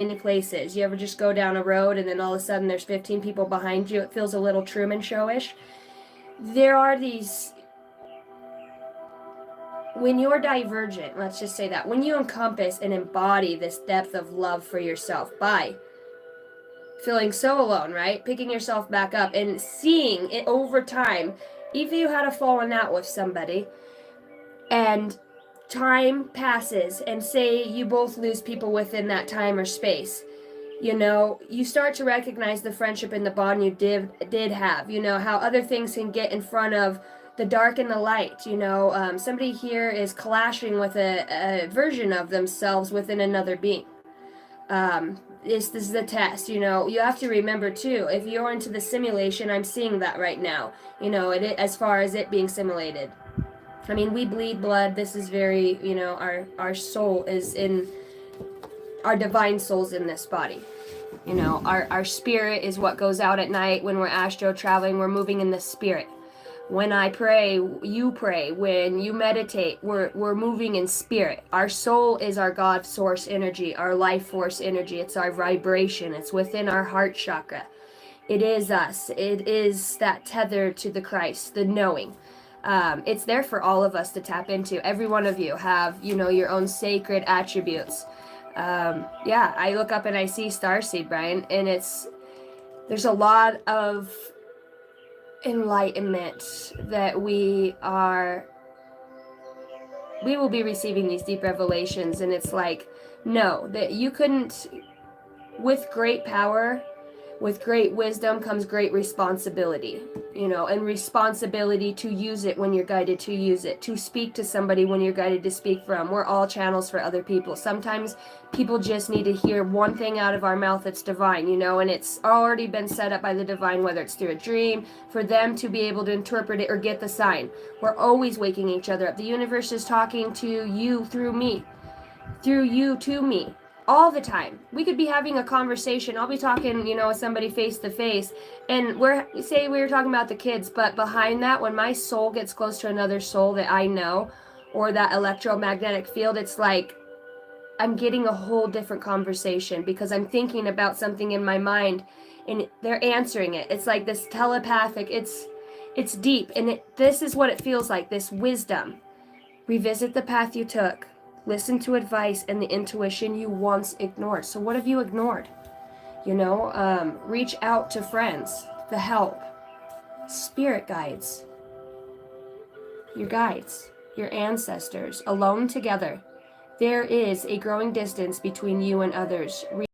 many places. You ever just go down a road and then all of a sudden there's 15 people behind you? It feels a little Truman Show-ish. There are these, when you're divergent, let's just say that, when you encompass and embody this depth of love for yourself by feeling so alone, right? Picking yourself back up and seeing it over time, if you had a falling out with somebody and time passes and say you both lose people within that time or space, you know, you start to recognize the friendship and the bond you did have, you know, how other things can get in front of the dark and the light, you know. Somebody here is clashing with a version of themselves within another being. This is the test, you know. You have to remember too, if you're into the simulation, I'm seeing that right now, you know, as far as it being simulated. I mean, we bleed blood. This is very, you know, our soul is in, our divine soul's in this body. You know, our spirit is what goes out at night when we're astro traveling. We're moving in the spirit. When I pray, you pray. When you meditate, we're moving in spirit. Our soul is our God source energy, our life force energy. It's our vibration. It's within our heart chakra. It is us. It is that tether to the Christ, the knowing. It's there for all of us to tap into. Every one of you have, you know, your own sacred attributes. Yeah, I look up and I see Starseed, Brian, and there's a lot of enlightenment that we will be receiving these deep revelations, and it's like, no, that you couldn't, with great power, with great wisdom comes great responsibility, you know, and responsibility to use it when you're guided to use it, to speak to somebody when you're guided to speak from. We're all channels for other people. Sometimes people just need to hear one thing out of our mouth that's divine, you know, and it's already been set up by the divine, whether it's through a dream, for them to be able to interpret it or get the sign. We're always waking each other up. The universe is talking to you through me, through you to me. All the time. We could be having a conversation. I'll be talking, you know, with somebody face to face, and we were talking about the kids, but behind that, when my soul gets close to another soul that I know, or that electromagnetic field, it's like I'm getting a whole different conversation because I'm thinking about something in my mind and they're answering it. It's like this telepathic, it's deep, and this is what it feels like, this wisdom. Revisit the path you took. Listen to advice and the intuition you once ignored. So what have you ignored? You know, reach out to friends, the help, spirit guides, your ancestors, alone together. There is a growing distance between you and others.